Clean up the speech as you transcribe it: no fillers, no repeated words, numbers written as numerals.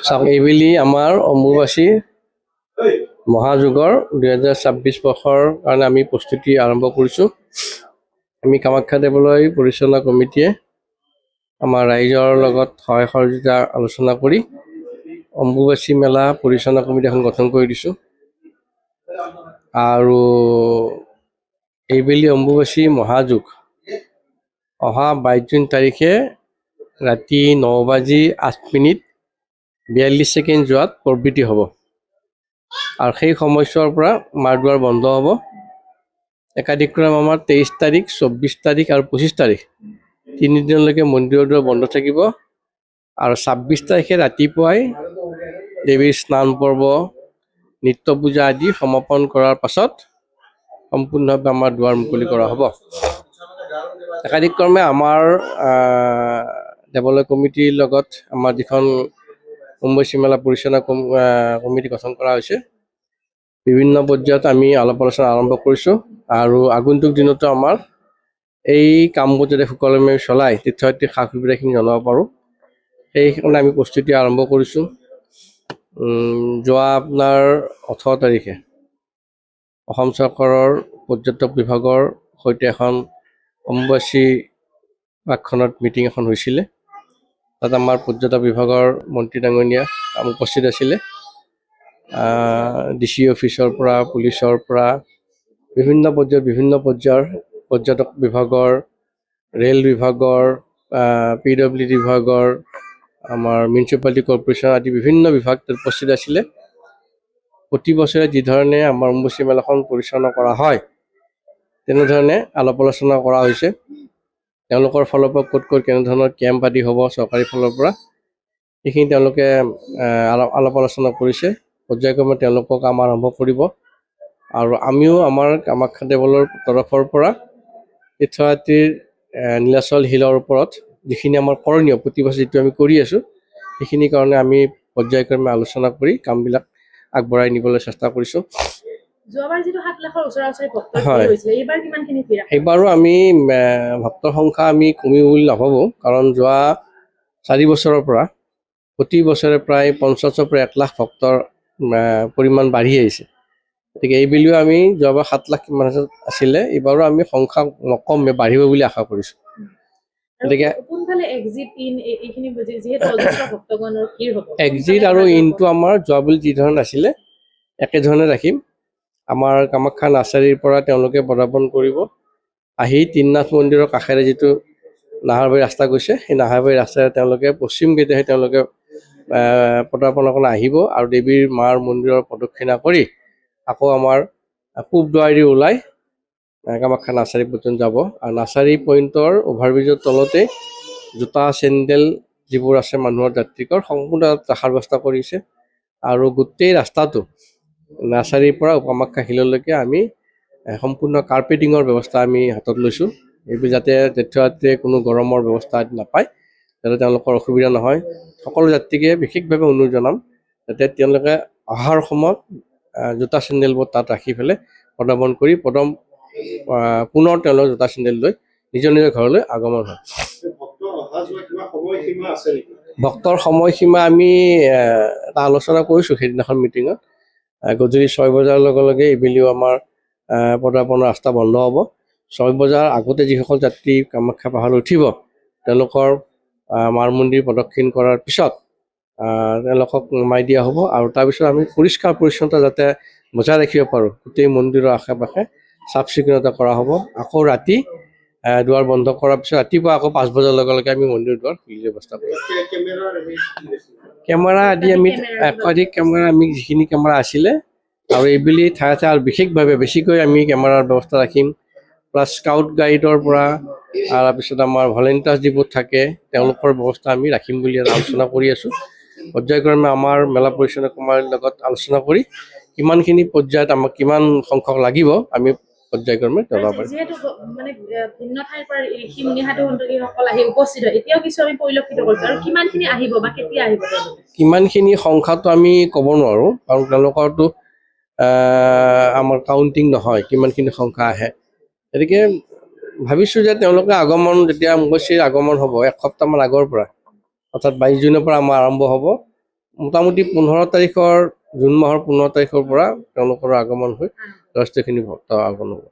চাওক এইবেলি আমাৰ অম্বুবাচী মহাযুগৰ 2026 বৰ্ষৰ কাৰণে আমি প্ৰস্তুতি আৰম্ভ কৰিছোঁ। আমি কামাখ্যা দেৱালয় পৰিচালনা কমিটিয়ে আমাৰ ৰাইজৰ লগত সহায় সহযোগিতা আলোচনা কৰি অম্বুবাচী মেলা পৰিচালনা কমিটি এখন গঠন কৰি দিছোঁ। আৰু এইবেলি অম্বুবাচী মহাযুগ অহা 22 জুন তাৰিখে ৰাতি 9:08 42 ছেকেণ্ড যোৱাত প্ৰবৃত্তি হ'ব। আৰু সেই সময়ছোৱাৰ পৰা মাৰ দুৱাৰ বন্ধ হ'ব। একাধিক্ৰমে আমাৰ 23 তাৰিখ 24 তাৰিখ আৰু 25 তাৰিখ তিনিদিনলৈকে মন্দিৰৰ দুৱাৰ বন্ধ থাকিব। আৰু 26 তাৰিখে ৰাতিপুৱাই দেৱীৰ স্নান পৰ্ব নিত্য পূজা আদি সমাপন কৰাৰ পাছত সম্পূৰ্ণভাৱে আমাৰ দুৱাৰ মুকলি কৰা হ'ব। একাধিক্ৰমে আমাৰ দেৱালয় কমিটিৰ লগত আমাৰ যিখন অম্বুবাচী মেলা পৰিচালনা কমিটি গঠন কৰা হৈছে, বিভিন্ন পৰ্যায়ত আমি আলাপ আলোচনা আৰম্ভ কৰিছোঁ। আৰু আগন্তুক দিনতো আমাৰ এই কামবোৰ যাতে সুকলমে চলাই তীৰ্থযাত্ৰীৰ সা সুবিধাখিনি জনাব পাৰোঁ, সেইকাৰণে আমি প্ৰস্তুতি আৰম্ভ কৰিছোঁ। যোৱা আপোনাৰ 18 তাৰিখে অসম চৰকাৰৰ পৰ্যটক বিভাগৰ সৈতে এখন অম্বুবাচী প্ৰাকখনত মিটিং এখন হৈছিলে। তাত আমাৰ পৰ্যটক বিভাগৰ মন্ত্ৰী ডাঙৰীয়া উপস্থিত আছিলে। DC অফিচৰ পৰা, পুলিচৰ পৰা, বিভিন্ন পৰ্যায়ৰ পৰ্যটক বিভাগৰ, ৰেল বিভাগৰ, PWD বিভাগৰ, আমাৰ মিউনিচিপালিটি কৰ্পৰেশ্যন আদি বিভিন্ন বিভাগ তাত উপস্থিত আছিলে। প্ৰতি বছৰে যিধৰণে আমাৰ অম্বুবাচী মেলাখন পৰিচালনা কৰা হয়, তেনেধৰণে আলাপ আলোচনা কৰা হৈছে। তেওঁলোকৰ ফালৰ পৰা ক'ত কেনেধৰণৰ কেম্প আদি হ'ব চৰকাৰী ফালৰ পৰা, সেইখিনি তেওঁলোকে আলাপ আলোচনা কৰিছে। পৰ্যায়ক্ৰমে তেওঁলোকক কাম আৰম্ভ কৰিব। আৰু আমিও আমাৰ কামাখ্যা দেৱালয়ৰ তৰফৰ পৰা তীৰ্থযাত্ৰীৰ নীলাচল শিলৰ ওপৰত যিখিনি আমাৰ কৰণীয় প্ৰতি বছৰ যিটো আমি কৰি আছোঁ, সেইখিনিৰ কাৰণে আমি পৰ্যায়ক্ৰমে আলোচনা কৰি কামবিলাক আগবঢ়াই নিবলৈ চেষ্টা কৰিছোঁ। যোৱাবাৰ যিটো 7 লাখৰ ওচৰা-ওচৰি ভক্তৰ ভিৰ হৈছিলে, এইবাৰ কিমানখিনি ভিৰ? এইবাৰো আমি ভক্তৰ সংখ্যা আমি কমিব বুলি নাভাবোঁ, কাৰণ যোৱা 4 বছৰৰ পৰা প্ৰতি বছৰে প্ৰায় 50,000 পৰা 1 লাখ ভক্তৰ পৰিমাণ বাঢ়ি আহিছে। গতিকে এইবেলিও আমি যোৱাবাৰ 7 লাখ কিমান আছিলে, এইবাৰো আমি সংখ্যা নকমে, বাঢ়িব বুলি আশা কৰিছোঁ। গতিকে এক্সিট আৰু ইনটো আমাৰ যোৱাবাৰ যিধৰণে আছিলে একেধৰণে ৰাখিম। আমাৰ কামাখ্যা নাৰ্চাৰীৰ পৰা তেওঁলোকে পদাৰ্পণ কৰিব। আহি তিননাথ মন্দিৰৰ কাষেৰে যিটো নাহাৰবাৰী ৰাস্তা গৈছে, সেই নাহাৰবাৰী ৰাস্তাৰে তেওঁলোকে পশ্চিম গেটেহে তেওঁলোকে পদাৰ্পণৰ কাৰণে আহিব। আৰু দেৱীৰ মাৰ মন্দিৰৰ প্ৰদক্ষিণা কৰি আকৌ আমাৰ পূব দুৱাৰেদি ওলাই কামাখ্যা নাৰ্চাৰী পৰ্যন্ত যাব। আৰু নাৰ্চাৰী পইণ্টৰ অভাৰব্ৰিজৰ তলতে জোতা চেণ্ডেল যিবোৰ আছে মানুহৰ যাত্ৰীকৰ সম্পূৰ্ণ ৰখাৰ ব্যৱস্থা কৰিছে। আৰু গোটেই ৰাস্তাটো নাৰ্চাৰীৰ পৰা কামাখ্যা শিললৈকে আমি সম্পূৰ্ণ কাৰ্পেটিঙৰ ব্যৱস্থা আমি হাতত লৈছোঁ। এইবোৰ যাতে তীৰ্থযাত্ৰীয়ে কোনো গৰমৰ ব্যৱস্থা নাপায়, যাতে তেওঁলোকৰ অসুবিধা নহয়। সকলো যাত্ৰীকে বিশেষভাৱে অনুৰোধ জনাম যাতে তেওঁলোকে অহাৰ সময়ত জোতা চেণ্ডেলবোৰ তাত ৰাখি পেলাই পদাৰ্পণ কৰি পুনৰ তেওঁলোকে জোতা চেণ্ডেল লৈ নিজৰ ঘৰলৈ আগমন হয়। ভক্তৰ সময়সীমা আমি এটা আলোচনা কৰিছোঁ সেইদিনাখন মিটিঙত। গধূলি 6 বজাৰ লগে লগে এইবেলিও আমাৰ পদাৰ্পণৰ ৰাস্তা বন্ধ হ'ব। 6 বজাৰ আগতে যিসকল যাত্ৰী কামাখ্যা পাহাৰলৈ উঠিব, তেওঁলোকৰ মাৰ মন্দিৰ প্ৰদক্ষিণ কৰাৰ পিছত তেওঁলোকক নমাই দিয়া হ'ব। আৰু তাৰপিছত আমি পৰিষ্কাৰ পৰিচ্ছন্নতা যাতে বজাই ৰাখিব পাৰোঁ, গোটেই মন্দিৰৰ আশে পাশে চাফ চিকুণতা কৰা হ'ব। আকৌ ৰাতি দুৱাৰ বন্ধ কৰাৰ পিছত ৰাতিপুৱা আকৌ 5 বজাৰ লগে লগে আমি মন্দিৰ দুৱাৰ খুলি দিয়াৰ ব্যৱস্থা কৰিম। কেমেৰা আদি আমি একাধিক কেমেৰা আমি যিখিনি কেমেৰা আছিলে আৰু এইবেলি ঠায়ে ঠায়ে আৰু বিশেষভাৱে বেছিকৈ আমি কেমেৰাৰ ব্যৱস্থা ৰাখিম। প্লাছ স্কাউট গাইডৰ পৰা তাৰপিছত আমাৰ ভলেণ্টিয়াৰ্ছ যিবোৰ থাকে তেওঁলোকৰ ব্যৱস্থা আমি ৰাখিম বুলি আলোচনা কৰি আছোঁ। পৰ্যায়ক্ৰমে আমাৰ মেলা পৰিচালনা কমিটিৰ লগত আলোচনা কৰি কিমানখিনি পৰ্যায়ত আমাক কিমান সংখ্যক লাগিব আমি পৰ্যায়ক্ৰমে জনাব পাৰিম। কিমানখিনি সংখ্যাটো আমি ক'ব নোৱাৰোঁ, কাৰণ তেওঁলোকৰতো আমাৰ কাউণ্টিং নহয় কিমানখিনি সংখ্যা আহে। গতিকে ভাবিছোঁ যে তেওঁলোকে আগমন যেতিয়া অম্বুবাচীৰ আগমন হ'ব 1 সপ্তাহমান আগৰ পৰা, অৰ্থাৎ 22 জুনৰ পৰা আমাৰ আৰম্ভ হ'ব। মোটামুটি 15 তাৰিখৰ জুন মাহৰ 15 তাৰিখৰ পৰা তেওঁলোকৰ আগমন হৈ যথেষ্টখিনি ভক্ত আগমন হ'ব।